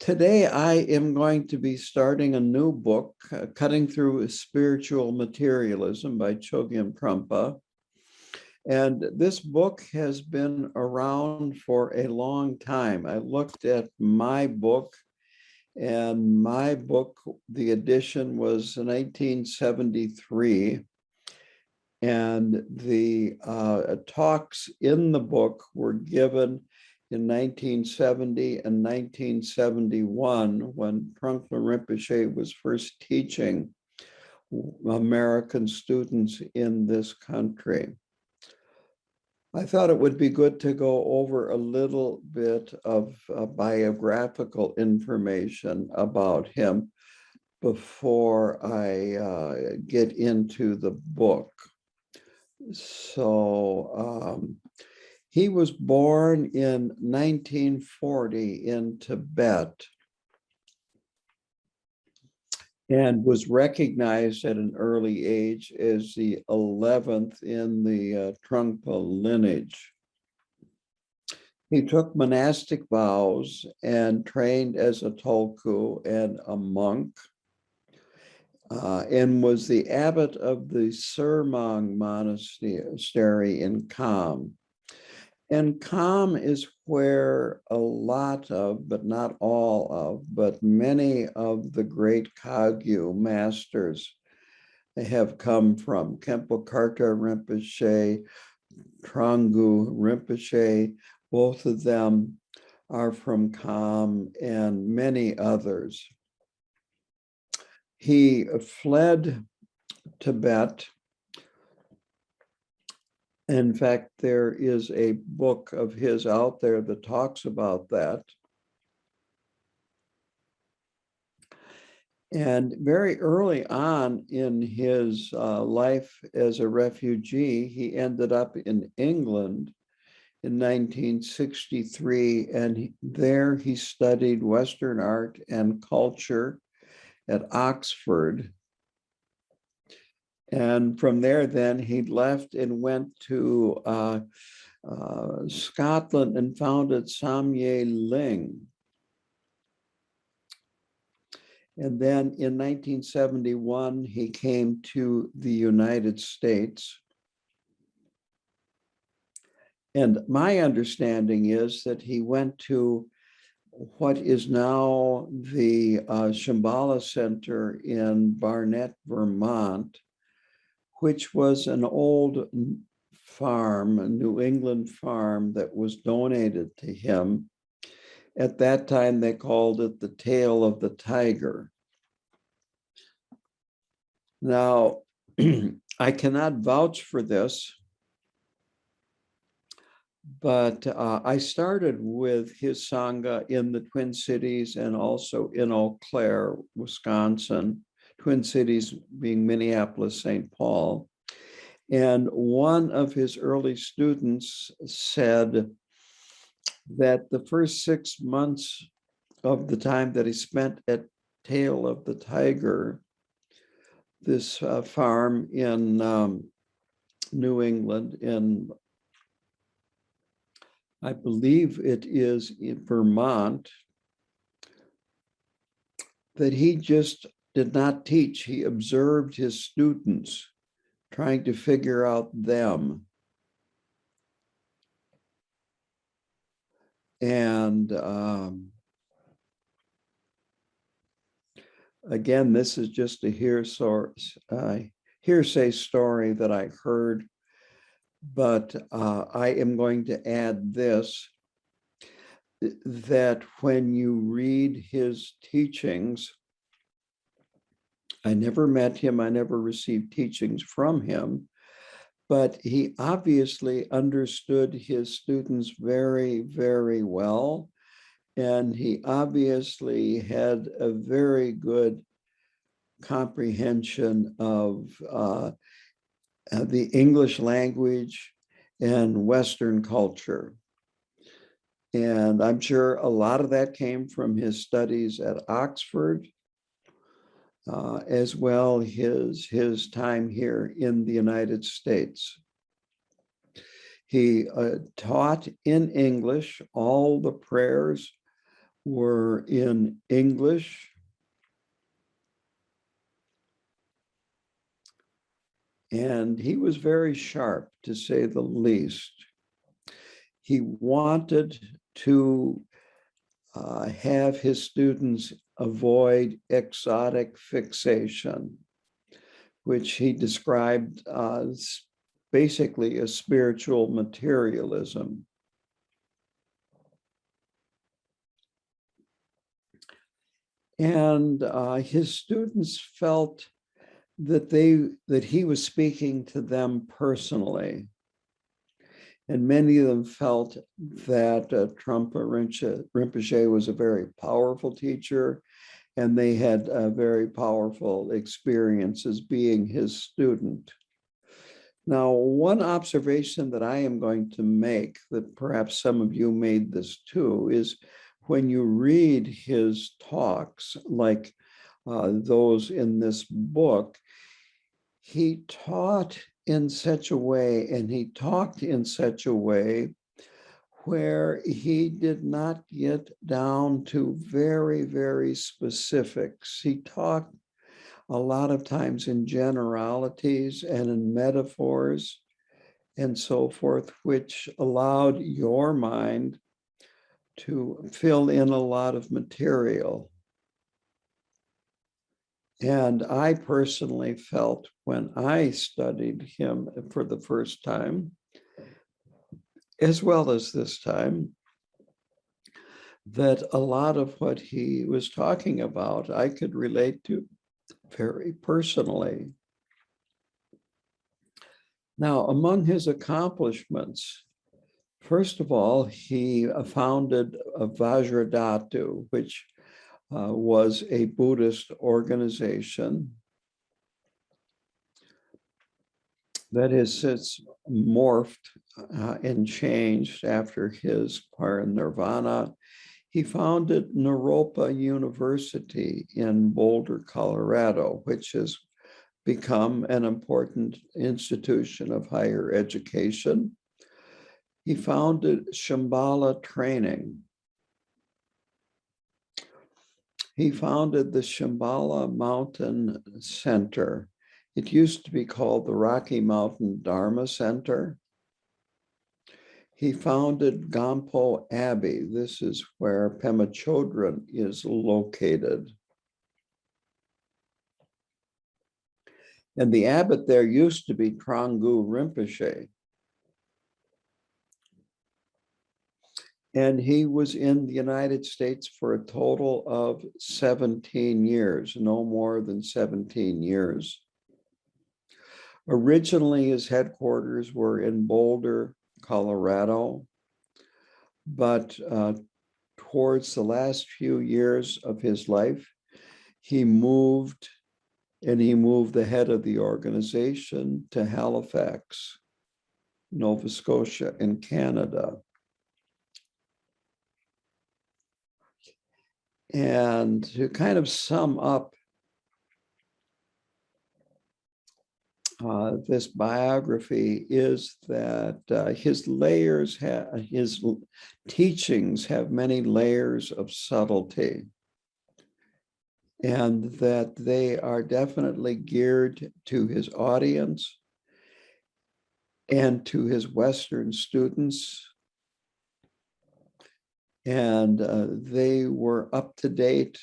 Today, I am going to be starting a new book, Cutting Through Spiritual Materialism by Chogyam Trungpa. And this book has been around for a long time. I looked at my book, and my book, the edition was 1973. And the talks in the book were given in 1970 and 1971 when Trungpa Rinpoche was first teaching American students in this country. I thought it would be good to go over a little bit of biographical information about him before I get into the book. So he was born in 1940 in Tibet and was recognized at an early age as the 11th in the Trungpa lineage. He took monastic vows and trained as a tulku and a monk. And was the abbot of the Surmang monastery in Kham. And Kham is where a lot of, but not all of, but many of the great Kagyu masters have come from. Khenpo Karta Rinpoche, Trangu Rinpoche, both of them are from Kham, and many others. He fled Tibet. In fact, there is a book of his out there that talks about that. And very early on in his life as a refugee, he ended up in England in 1963, and there he studied Western art and culture at Oxford. And from there, then he left and went to Scotland and founded Samye Ling. And then in 1971, he came to the United States. And my understanding is that he went to what is now the Shambhala Center in Barnet, Vermont, which was an old farm, a New England farm that was donated to him. At that time, they called it the Tail of the Tiger. Now, I cannot vouch for this, but I started with his Sangha in the Twin Cities and also in Eau Claire, Wisconsin, Twin Cities being Minneapolis, St. Paul. And one of his early students said that the first 6 months of the time that he spent at Tail of the Tiger, this farm in New England, in I believe it is in Vermont, that he just did not teach. He observed his students, trying to figure out them. And again, this is just a hearsay story that I heard, but I am going to add this, that when you read his teachings, I never met him, I never received teachings from him, but he obviously understood his students very, very well. And he obviously had a very good comprehension of the English language and Western culture. And I'm sure a lot of that came from his studies at Oxford, as well his time here in the United States. He taught in English all the prayers were in English, and he was very sharp, to say the least. He wanted to have his students avoid exotic fixation, which he described as basically a spiritual materialism. And his students felt that he was speaking to them personally. And many of them felt that Trungpa Rinpoche was a very powerful teacher, and they had very powerful experiences being his student. Now, one observation that I am going to make, that perhaps some of you made this too, is when you read his talks, like those in this book, he taught in such a way, and he talked in such a way where he did not get down to very, very specifics. He talked a lot of times in generalities and in metaphors and so forth, which allowed your mind to fill in a lot of material. And I personally felt when I studied him for the first time, as well as this time, that a lot of what he was talking about, I could relate to very personally. Now, among his accomplishments, first of all, he founded a Vajradhatu, which was a Buddhist organization that has since morphed and changed after his parinirvana. He founded Naropa University in Boulder, Colorado, which has become an important institution of higher education. He founded Shambhala Training. He founded the Shambhala Mountain Center. It used to be called the Rocky Mountain Dharma Center. He founded Gampo Abbey. This is where Pema Chodron is located. And the abbot there used to be Trungpa Rinpoche. And he was in the United States for a total of 17 years, no more than 17 years. Originally, his headquarters were in Boulder, Colorado, but towards the last few years of his life, he moved, and he moved the head of the organization to Halifax, Nova Scotia in Canada. And to kind of sum up this biography is that his teachings have many layers of subtlety, and that they are definitely geared to his audience and to his Western students. And they were up to date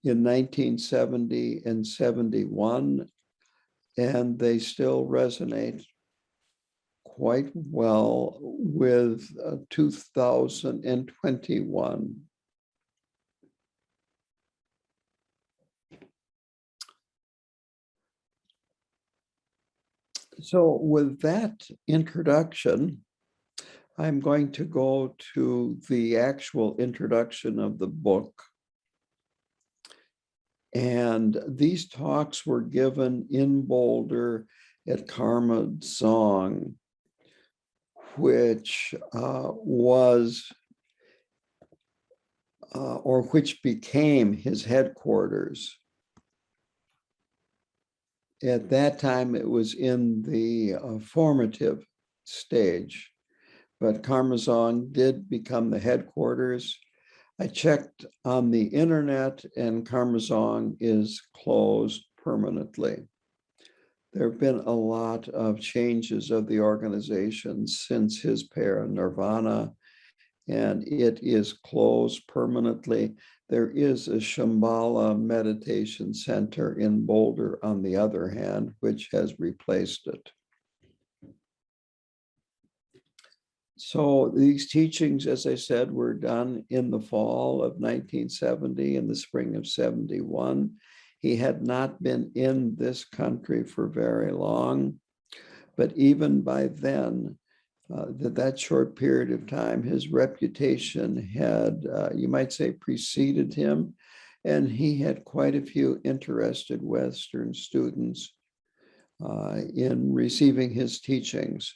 in 1970 and 71, and they still resonate quite well with 2021. So with that introduction, I'm going to go to the actual introduction of the book. And these talks were given in Boulder at Karma Dzong, which which became his headquarters. At that time, it was in the formative stage, but Karma Dzong did become the headquarters I checked on the internet and Karmazong is closed permanently. There have been a lot of changes of the organization since his parinirvana, and it is closed permanently. There is a Shambhala Meditation Center in Boulder, on the other hand, which has replaced it. So these teachings, as I said, were done in the fall of 1970, in the spring of 71. He had not been in this country for very long, but even by then, that short period of time, his reputation had, you might say, preceded him, and he had quite a few interested Western students in receiving his teachings.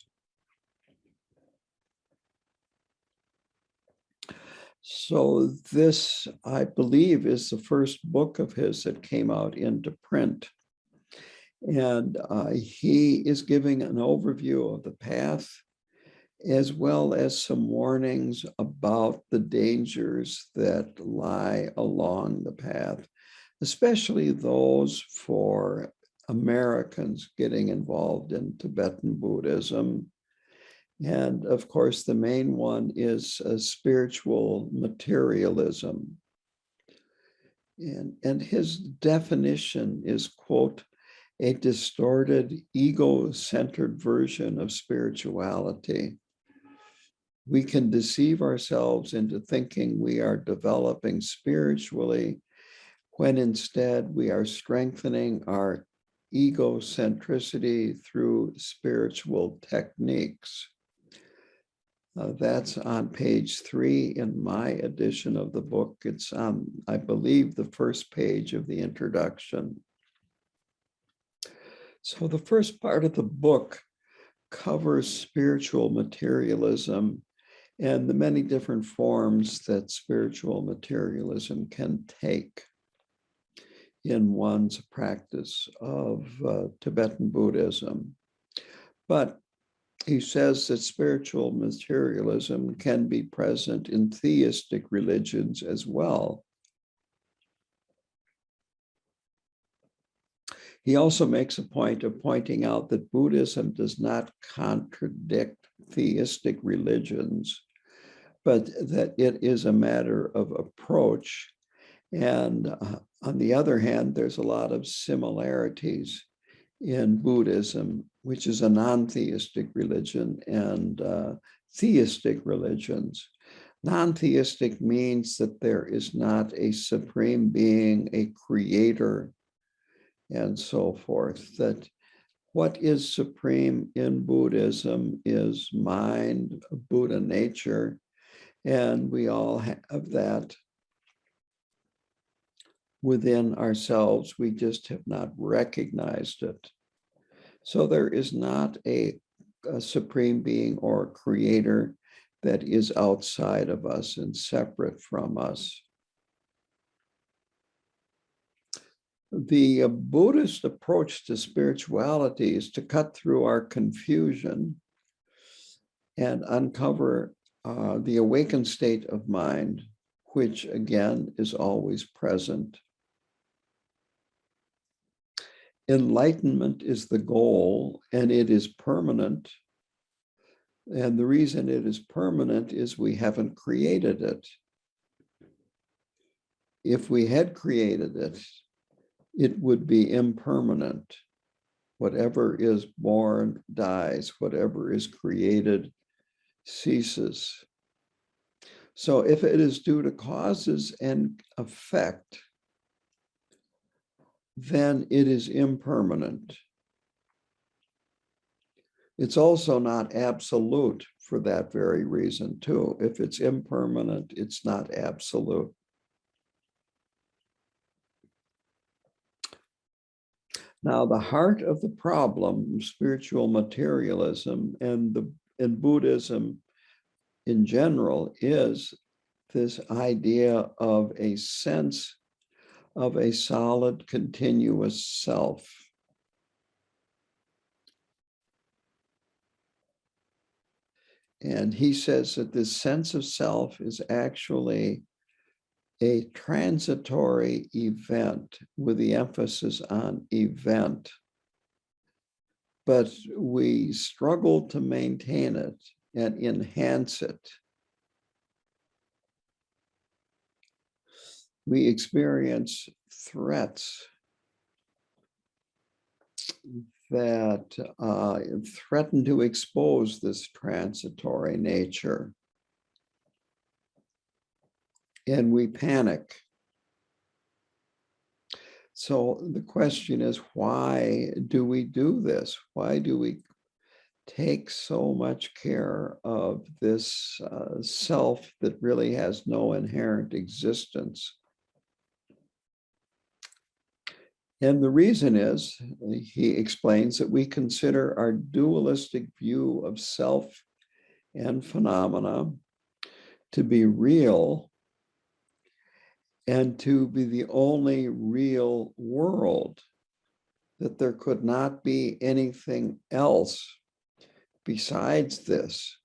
So this, I believe, is the first book of his that came out into print. And he is giving an overview of the path, as well as some warnings about the dangers that lie along the path, especially those for Americans getting involved in Tibetan Buddhism. And of course, the main one is spiritual materialism. And his definition is, quote, a distorted, ego-centered version of spirituality. We can deceive ourselves into thinking we are developing spiritually, when instead we are strengthening our egocentricity through spiritual techniques. That's on page 3 in my edition of the book. It's on, I believe, the first page of the introduction. So the first part of the book covers spiritual materialism and the many different forms that spiritual materialism can take in one's practice of Tibetan Buddhism. But he says that spiritual materialism can be present in theistic religions as well. He also makes a point of pointing out that Buddhism does not contradict theistic religions, but that it is a matter of approach. And on the other hand, there's a lot of similarities in Buddhism, which is a non-theistic religion, and theistic religions. Non-theistic means that there is not a supreme being, a creator, and so forth. That what is supreme in Buddhism is mind, Buddha nature, and we all have that within ourselves. We just have not recognized it. So there is not a supreme being or creator that is outside of us and separate from us. The Buddhist approach to spirituality is to cut through our confusion and uncover the awakened state of mind, which again is always present. Enlightenment is the goal, and it is permanent. And the reason it is permanent is we haven't created it. If we had created it, it would be impermanent. Whatever is born dies, whatever is created ceases. So if it is due to causes and effect, then it is impermanent. It's also not absolute for that very reason, too. If it's impermanent, it's not absolute. Now, the heart of the problem, spiritual materialism and Buddhism in general, is this idea of a sense of a solid, continuous self. And he says that this sense of self is actually a transitory event with the emphasis on event, but we struggle to maintain it and enhance it. We experience threats that threaten to expose this transitory nature. And we panic. So the question is, why do we do this? Why do we take so much care of this self that really has no inherent existence? And the reason is, he explains, that we consider our dualistic view of self and phenomena to be real and to be the only real world, that there could not be anything else besides this.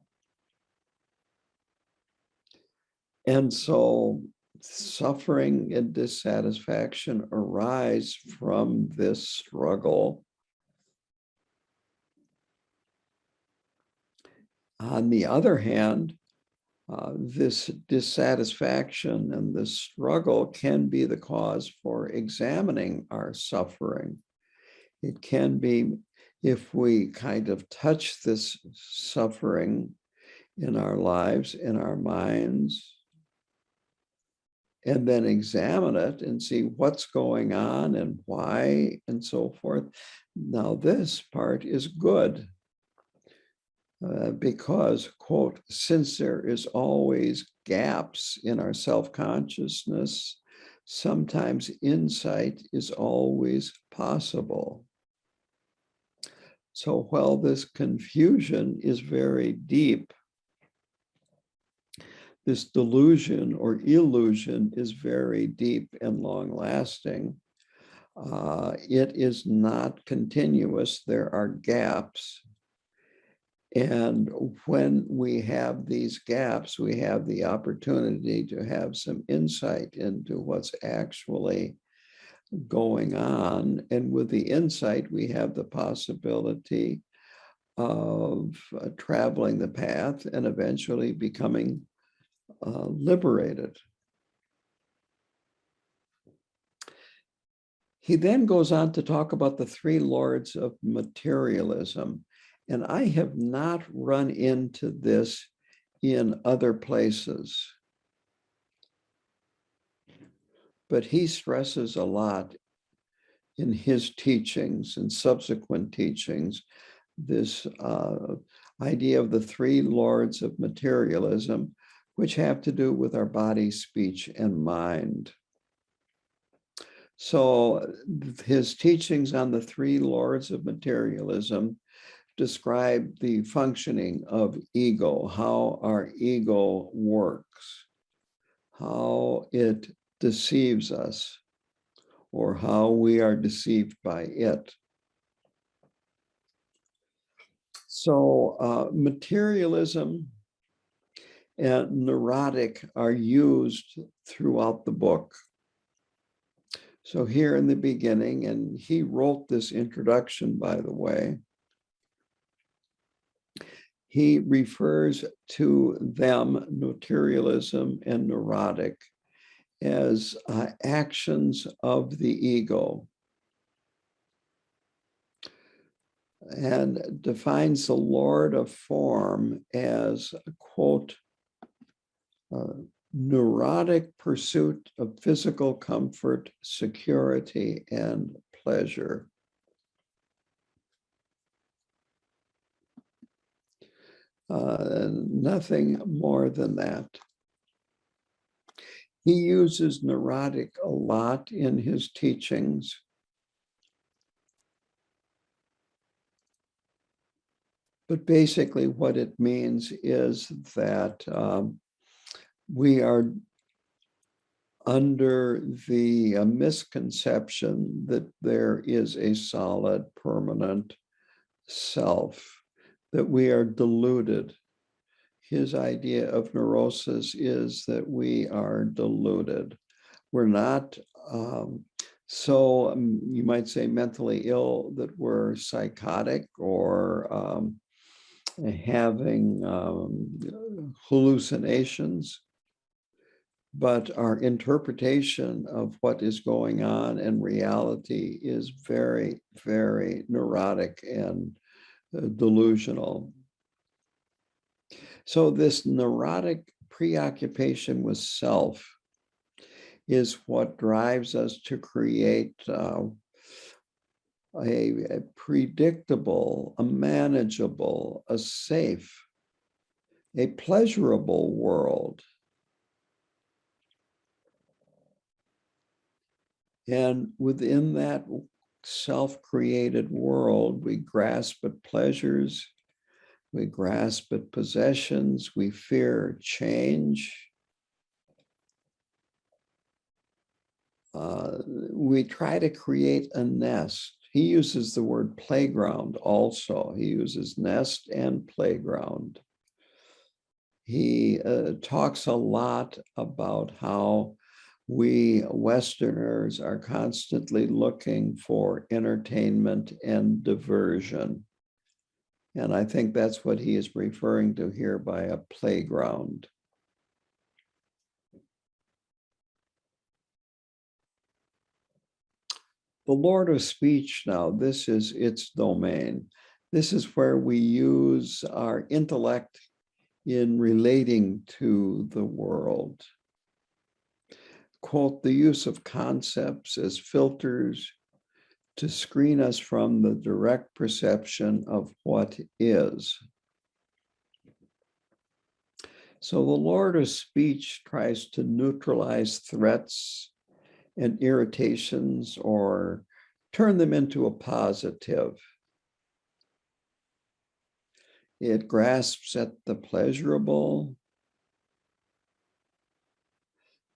And so suffering and dissatisfaction arise from this struggle. On the other hand, this dissatisfaction and this struggle can be the cause for examining our suffering. It can be, if we kind of touch this suffering in our lives, in our minds, and then examine it and see what's going on and why and so forth. Now, this part is good because, quote, since there is always gaps in our self-consciousness, sometimes insight is always possible. So while this confusion is very deep, this delusion or illusion is very deep and long-lasting. It is not continuous. There are gaps. And when we have these gaps, we have the opportunity to have some insight into what's actually going on. And with the insight, we have the possibility of traveling the path and eventually becoming liberated. He then goes on to talk about the three lords of materialism. And I have not run into this in other places. But he stresses a lot in his teachings and subsequent teachings, this idea of the three lords of materialism, which have to do with our body, speech, and mind. So his teachings on the three lords of materialism describe the functioning of ego, how our ego works, how it deceives us, or how we are deceived by it. So materialism and neurotic are used throughout the book. So here in the beginning, and he wrote this introduction, by the way, he refers to them, materialism and neurotic, as actions of the ego, and defines the Lord of form as, quote, neurotic pursuit of physical comfort, security, and pleasure. Nothing more than that. He uses neurotic a lot in his teachings. But basically what it means is that we are under the misconception that there is a solid, permanent self, that we are deluded. His idea of neurosis is that we are deluded. We're not so you might say mentally ill that we're psychotic or having hallucinations, but our interpretation of what is going on in reality is very, very neurotic and delusional. So this neurotic preoccupation with self is what drives us to create a predictable, a manageable, a safe, a pleasurable world. And within that self-created world, we grasp at pleasures, we grasp at possessions, we fear change. We try to create a nest. He uses the word playground also. He uses nest and playground. He talks a lot about how we Westerners are constantly looking for entertainment and diversion. And I think that's what he is referring to here by a playground. The Lord of Speech now, this is its domain. This is where we use our intellect in relating to the world. Quote, the use of concepts as filters to screen us from the direct perception of what is. So the Lord of Speech tries to neutralize threats and irritations or turn them into a positive. It grasps at the pleasurable.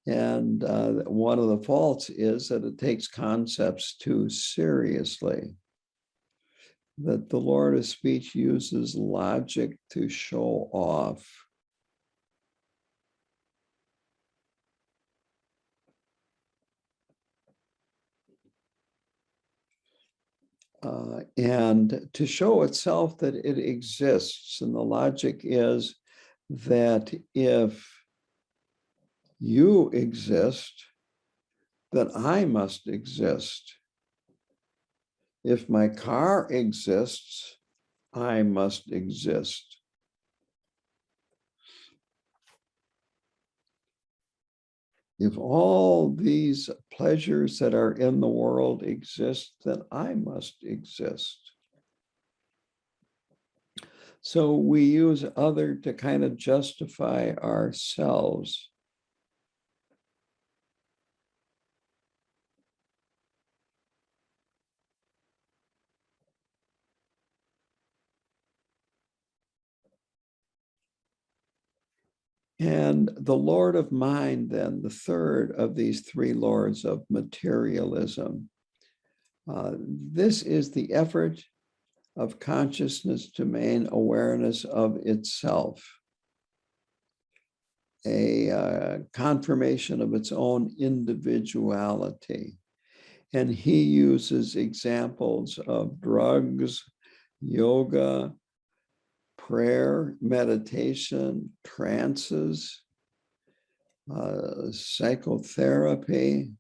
And one of the faults is that it takes concepts too seriously. That the Lord of Speech uses logic to show off. And to show itself that it exists. And the logic is that if you exist, then I must exist. If my car exists, I must exist. If all these pleasures that are in the world exist, then I must exist. So we use other to kind of justify ourselves. And the Lord of Mind, then, the third of these three lords of materialism, this is the effort of consciousness to maintain awareness of itself, a confirmation of its own individuality. And he uses examples of drugs, yoga, prayer, meditation, trances, psychotherapy,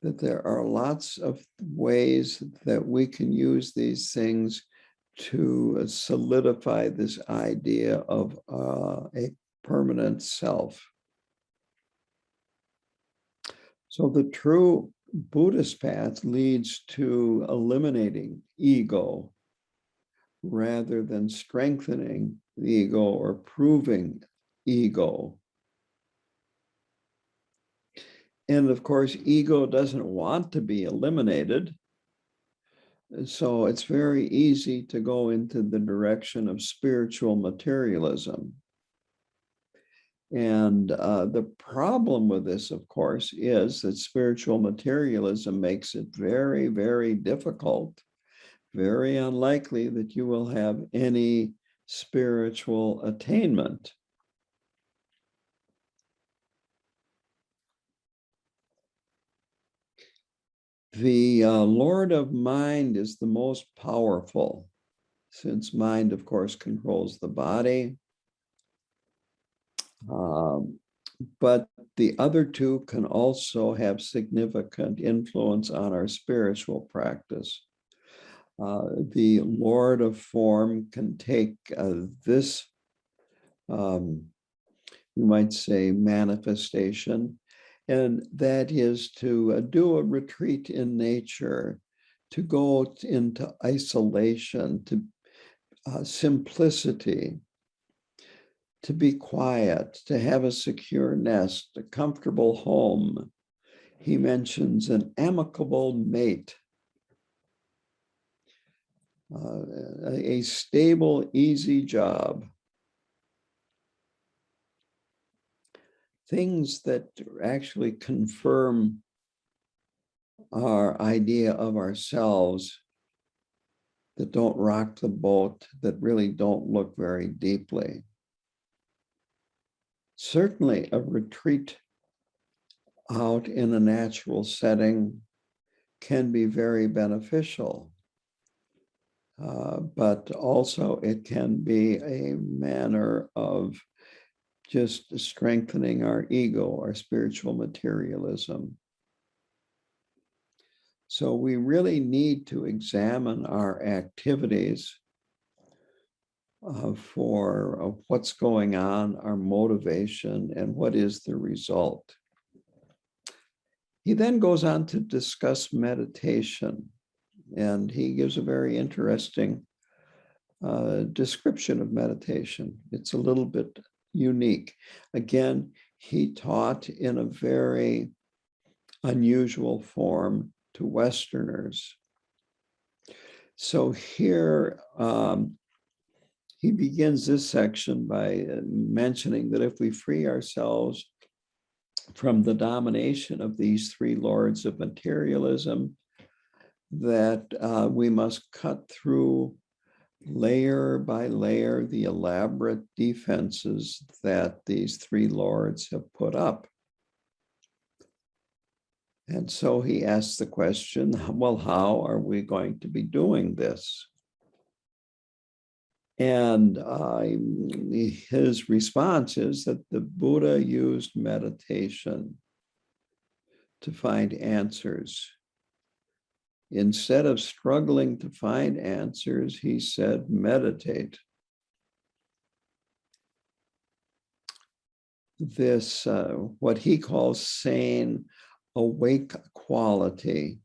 that there are lots of ways that we can use these things to solidify this idea of a permanent self. So the true Buddhist path leads to eliminating ego rather than strengthening the ego or proving ego. And of course, ego doesn't want to be eliminated. So it's very easy to go into the direction of spiritual materialism. And the problem with this, of course, is that spiritual materialism makes it very, very difficult, very unlikely that you will have any spiritual attainment. The Lord of mind is the most powerful, since mind, of course, controls the body. But the other two can also have significant influence on our spiritual practice. The Lord of form can take this, you might say, manifestation, and that is to do a retreat in nature, to go into isolation, to simplicity, to be quiet, to have a secure nest, a comfortable home. He mentions an amicable mate, a stable, easy job. Things that actually confirm our idea of ourselves, that don't rock the boat, that really don't look very deeply. Certainly a retreat out in a natural setting can be very beneficial, but also it can be a manner of just strengthening our ego, our spiritual materialism. So we really need to examine our activities for what's going on, our motivation, and what is the result. He then goes on to discuss meditation, and he gives a very interesting description of meditation. It's a little bit unique. Again, he taught in a very unusual form to Westerners. So here, he begins this section by mentioning that if we free ourselves from the domination of these three lords of materialism, that we must cut through layer by layer the elaborate defenses that these three lords have put up. And so he asks the question, well, how are we going to be doing this? And his response is that the Buddha used meditation to find answers. Instead of struggling to find answers, he said, meditate. This, what he calls sane, awake quality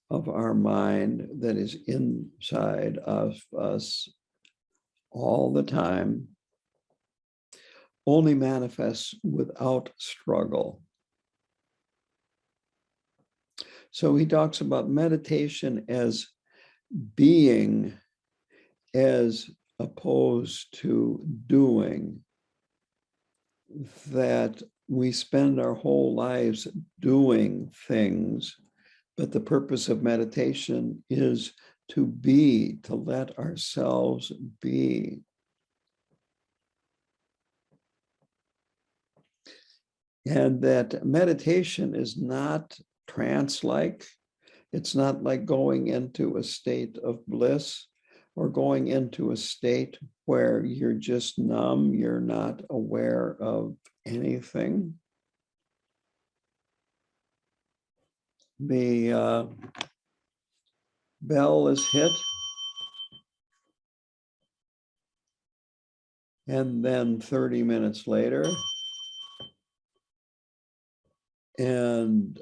of our mind that is inside of us all the time, only manifests without struggle. So he talks about meditation as being as opposed to doing, that we spend our whole lives doing things, but the purpose of meditation is to be, to let ourselves be. And that meditation is not trance-like. It's not like going into a state of bliss or going into a state where you're just numb, you're not aware of anything. The bell is hit, and then 30 minutes later, and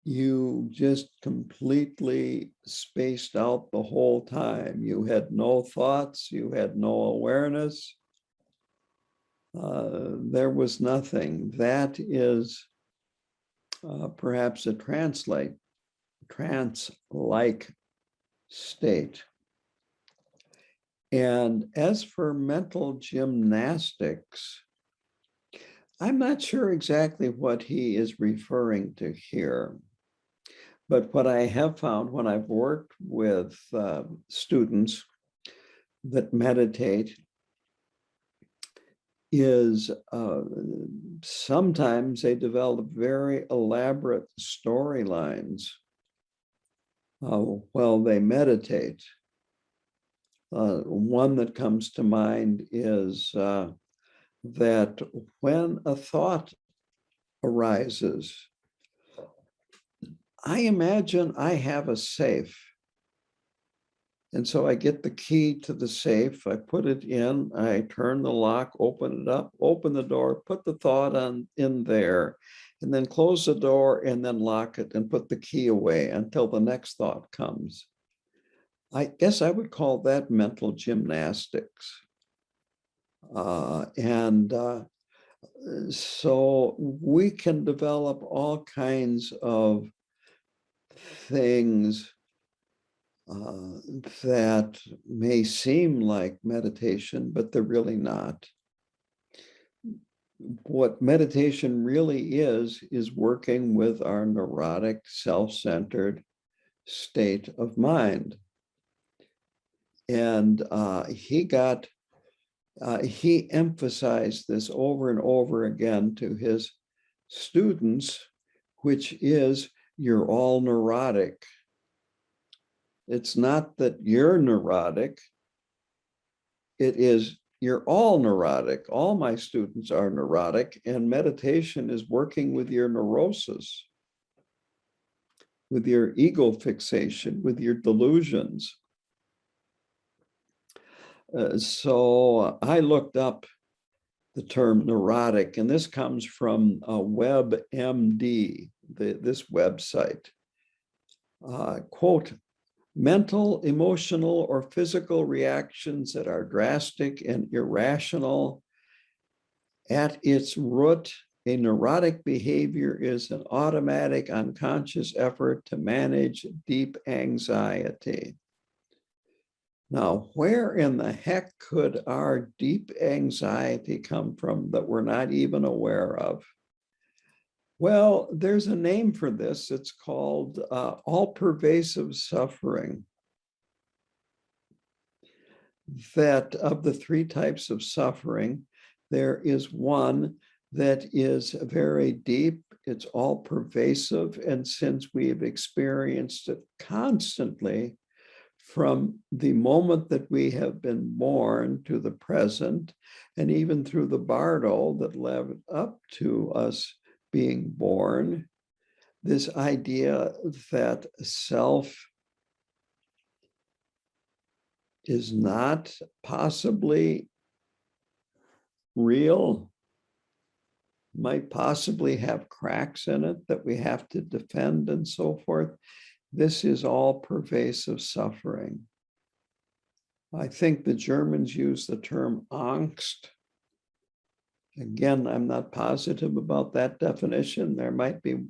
you just completely spaced out the whole time. You had no thoughts, you had no awareness. There was nothing. That is perhaps a trance-like state. And as for mental gymnastics, I'm not sure exactly what he is referring to here. But what I have found when I've worked with students that meditate is sometimes they develop very elaborate storylines while they meditate. One that comes to mind is that when a thought arises, I imagine I have a safe. And so I get the key to the safe, I put it in, I turn the lock, open it up, open the door, put the thought in there, and then close the door and then lock it and put the key away until the next thought comes. I guess I would call that mental gymnastics. So we can develop all kinds of things that may seem like meditation, but they're really not. What meditation really is working with our neurotic, self-centered state of mind. And he emphasized this over and over again to his students, which is, you're all neurotic. It's not that you're neurotic. It is, you're all neurotic. All my students are neurotic, and meditation is working with your neurosis, with your ego fixation, with your delusions. So I looked up the term neurotic, and this comes from WebMD, this website. Quote, mental, emotional, or physical reactions that are drastic and irrational. At its root, a neurotic behavior is an automatic, unconscious effort to manage deep anxiety. Now, where in the heck could our deep anxiety come from that we're not even aware of? Well, there's a name for this. It's called all-pervasive suffering. That of the three types of suffering, there is one that is very deep, it's all-pervasive, and since we've experienced it constantly, from the moment that we have been born to the present, and even through the bardo that led up to us being born, this idea that self is not possibly real, might possibly have cracks in it that we have to defend and so forth. This is all pervasive suffering. I think the Germans use the term Angst. Again, I'm not positive about that definition. There might be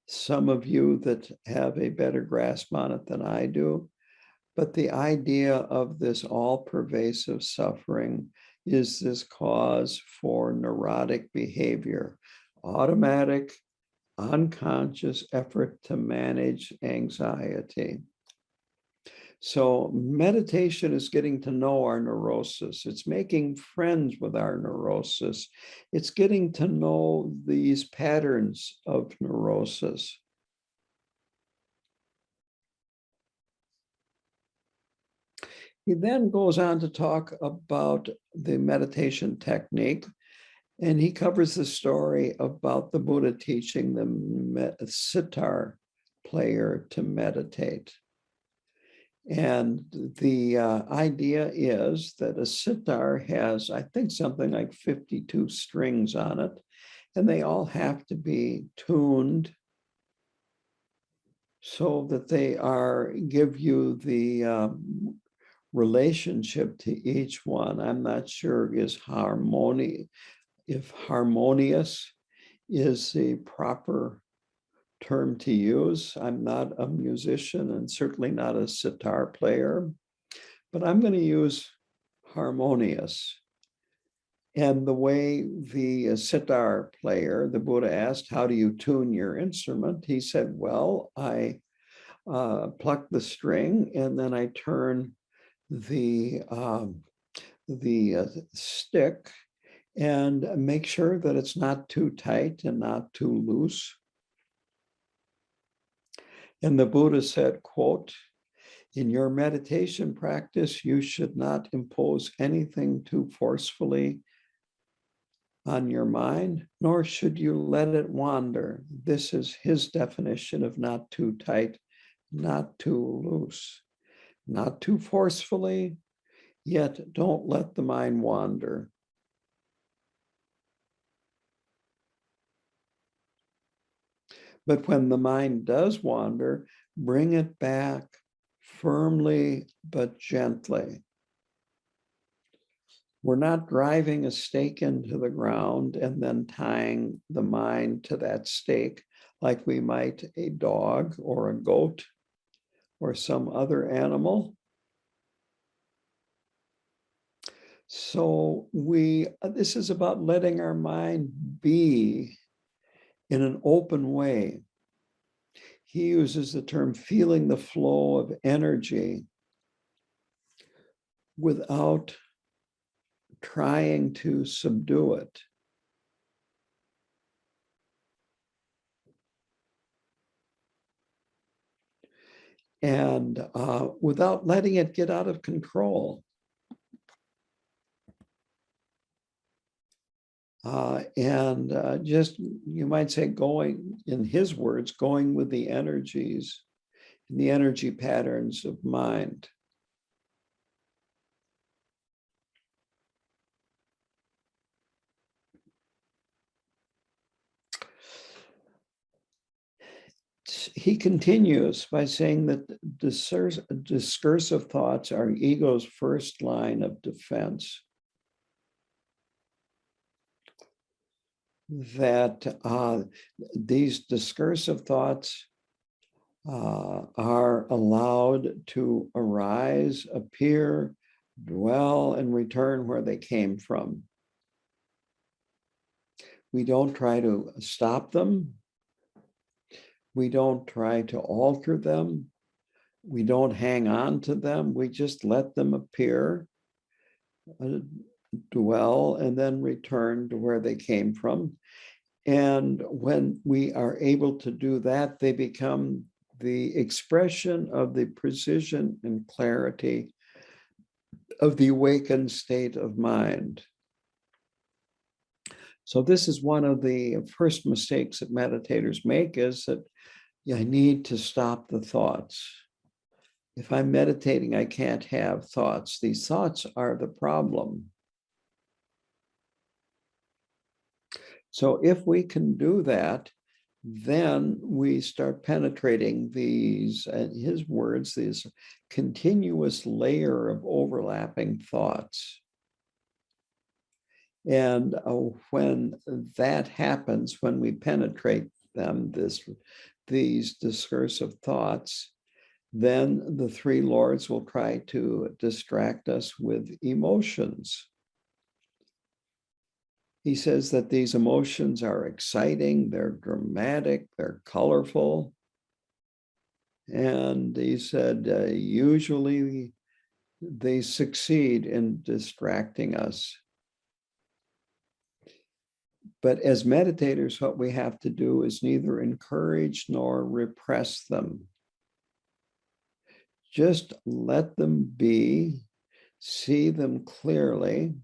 some of you that have a better grasp on it than I do. But the idea of this all-pervasive suffering is this cause for neurotic behavior, automatic, unconscious effort to manage anxiety. So meditation is getting to know our neurosis. It's making friends with our neurosis. It's getting to know these patterns of neurosis. He then goes on to talk about the meditation technique, and he covers the story about the Buddha teaching the sitar player to meditate. And the idea is that a sitar has, I think, something like 52 strings on it, and they all have to be tuned so that they give you the relationship to each one. I'm not sure if harmonious is the proper term to use. I'm not a musician and certainly not a sitar player, but I'm going to use harmonious. And the way the sitar player, the Buddha asked, how do you tune your instrument? He said, well, I pluck the string and then I turn the stick, and make sure that it's not too tight and not too loose. And the Buddha said, quote, "In your meditation practice, you should not impose anything too forcefully on your mind, nor should you let it wander." This is his definition of not too tight, not too loose, not too forcefully, yet don't let the mind wander. But when the mind does wander, bring it back firmly but gently. We're not driving a stake into the ground and then tying the mind to that stake like we might a dog or a goat or some other animal. So this is about letting our mind be in an open way. He uses the term feeling the flow of energy without trying to subdue it. And without letting it get out of control. Just, you might say, going, in his words, going with the energies and the energy patterns of mind. He continues by saying that discursive thoughts are ego's first line of defense. That these discursive thoughts are allowed to arise, appear, dwell, and return where they came from. We don't try to stop them. We don't try to alter them. We don't hang on to them. We just let them appear, dwell, and then return to where they came from. And when we are able to do that, they become the expression of the precision and clarity of the awakened state of mind. So this is one of the first mistakes that meditators make, is that I need to stop the thoughts. If I'm meditating, I can't have thoughts. These thoughts are the problem. So if we can do that, then we start penetrating these, in his words, this continuous layer of overlapping thoughts. And when that happens, when we penetrate them, these discursive thoughts, then the three lords will try to distract us with emotions. He says that these emotions are exciting, they're dramatic, they're colorful. And he said, usually they succeed in distracting us. But as meditators, what we have to do is neither encourage nor repress them. Just let them be, see them clearly.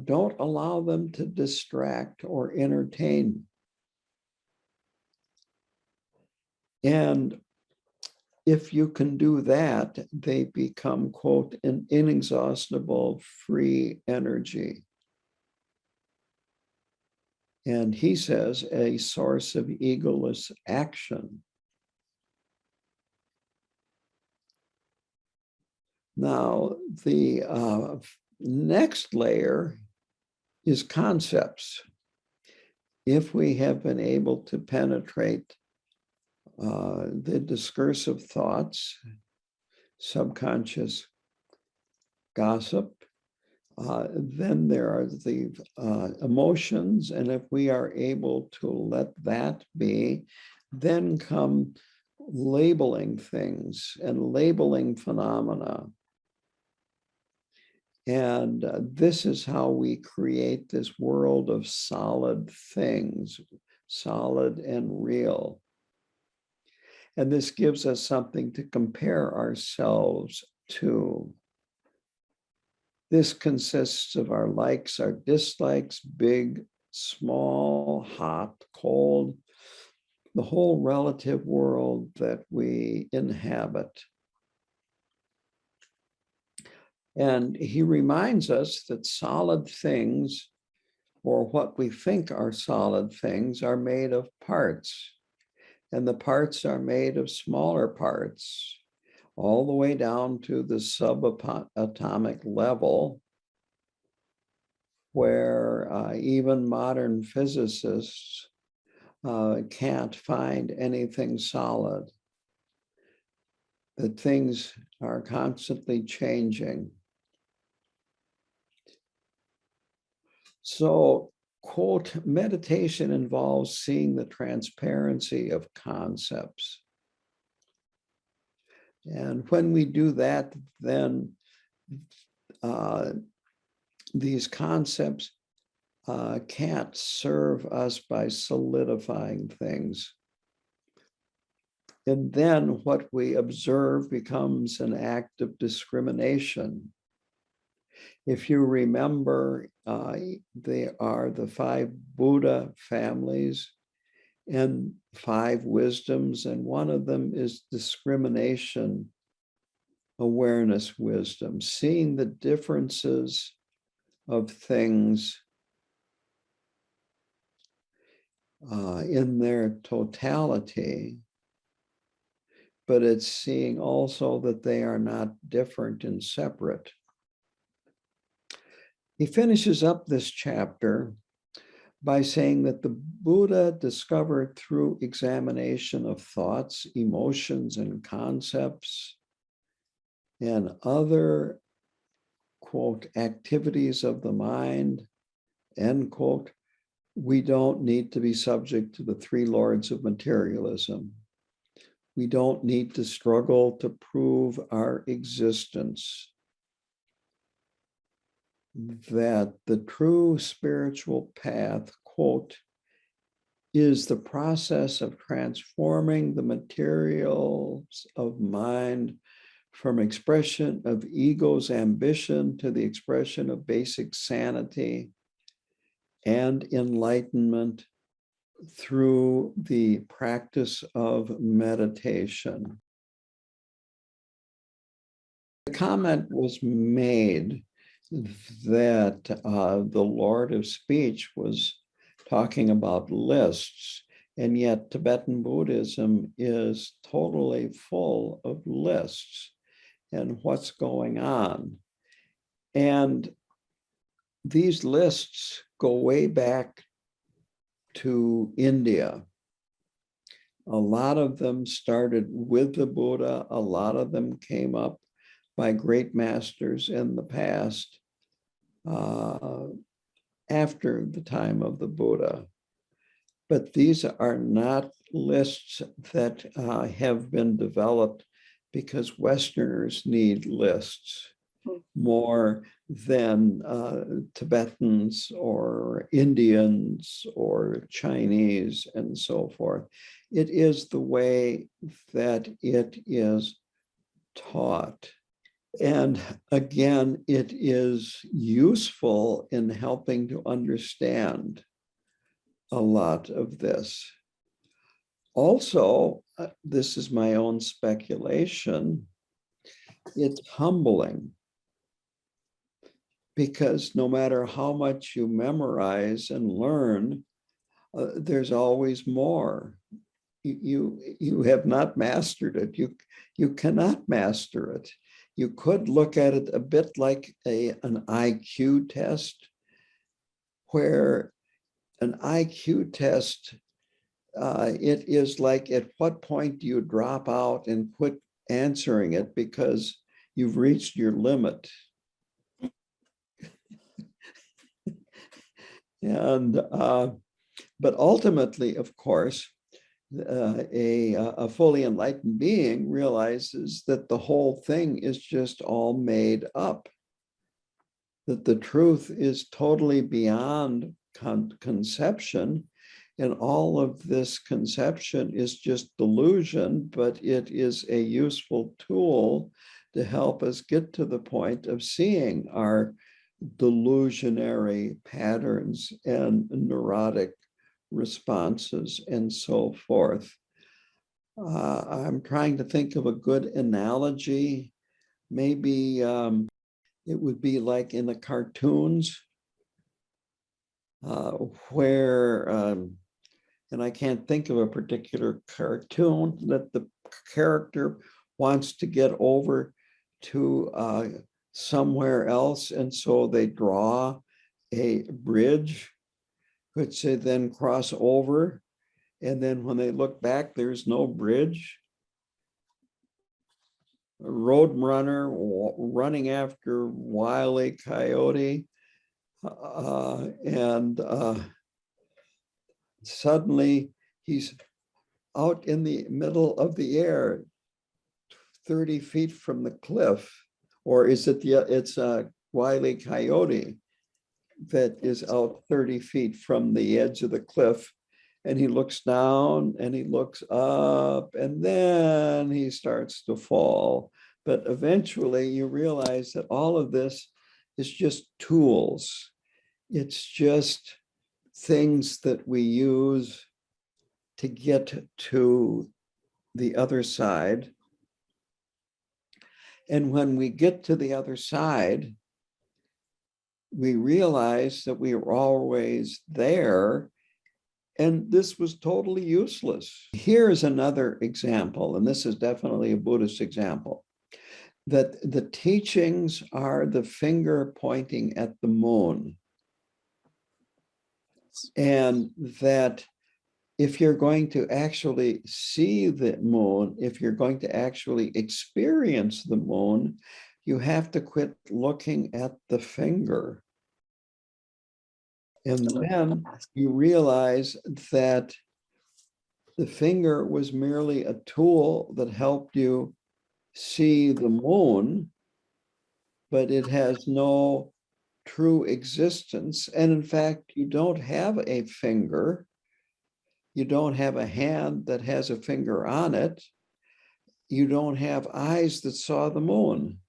Don't allow them to distract or entertain. And if you can do that, they become, quote, an inexhaustible free energy. And he says, a source of egoless action. Now, the next layer is concepts. If we have been able to penetrate the discursive thoughts, subconscious gossip, then there are the emotions, and if we are able to let that be, then come labeling things and labeling phenomena. And this is how we create this world of solid things, solid and real. And this gives us something to compare ourselves to. This consists of our likes, our dislikes, big, small, hot, cold, the whole relative world that we inhabit. And he reminds us that solid things, or what we think are solid things, are made of parts. And the parts are made of smaller parts, all the way down to the subatomic level, where even modern physicists can't find anything solid, that things are constantly changing. So, quote, meditation involves seeing the transparency of concepts. And when we do that, then these concepts can't serve us by solidifying things. And then what we observe becomes an act of discrimination. If you remember, they are the 5 Buddha families and 5 wisdoms, and one of them is discrimination awareness wisdom, seeing the differences of things in their totality, but it's seeing also that they are not different and separate. He finishes up this chapter by saying that the Buddha discovered through examination of thoughts, emotions, and concepts, and other, quote, activities of the mind, end quote, we don't need to be subject to the 3 lords of materialism. We don't need to struggle to prove our existence. That the true spiritual path, quote, is the process of transforming the materials of mind from expression of ego's ambition to the expression of basic sanity and enlightenment through the practice of meditation. The comment was made that the Lord of Speech was talking about lists, and yet Tibetan Buddhism is totally full of lists and what's going on. And these lists go way back to India. A lot of them started with the Buddha. A lot of them came up by great masters in the past after the time of the Buddha. But these are not lists that have been developed because Westerners need lists more than Tibetans or Indians or Chinese and so forth. It is the way that it is taught. And again, it is useful in helping to understand a lot of this. Also, this is my own speculation, it's humbling. Because no matter how much you memorize and learn, there's always more. You have not mastered it. You cannot master it. You could look at it a bit like an IQ test, where an IQ test, it is like, at what point do you drop out and quit answering it because you've reached your limit? And but ultimately, of course, a fully enlightened being realizes that the whole thing is just all made up. that the truth is totally beyond conception, and all of this conception is just delusion, but it is a useful tool to help us get to the point of seeing our delusionary patterns and neurotic responses and so forth. I'm trying to think of a good analogy. Maybe it would be like in the cartoons where, and I can't think of a particular cartoon, that the character wants to get over to somewhere else. And so they draw a bridge, which they then cross over. And then when they look back, there's no bridge. A road runner running after Wile E. Coyote. And suddenly he's out in the middle of the air, 30 feet from the cliff. Or is it it's Wile E. Coyote that is out 30 feet from the edge of the cliff. And he looks down and he looks up and then he starts to fall. But eventually you realize that all of this is just tools. It's just things that we use to get to the other side. And when we get to the other side, we realize that we were always there, and this was totally useless. Here's another example, and this is definitely a Buddhist example, that the teachings are the finger pointing at the moon. And that if you're going to actually see the moon, if you're going to actually experience the moon, you have to quit looking at the finger. And then you realize that the finger was merely a tool that helped you see the moon, but it has no true existence. And in fact, you don't have a finger. You don't have a hand that has a finger on it. You don't have eyes that saw the moon.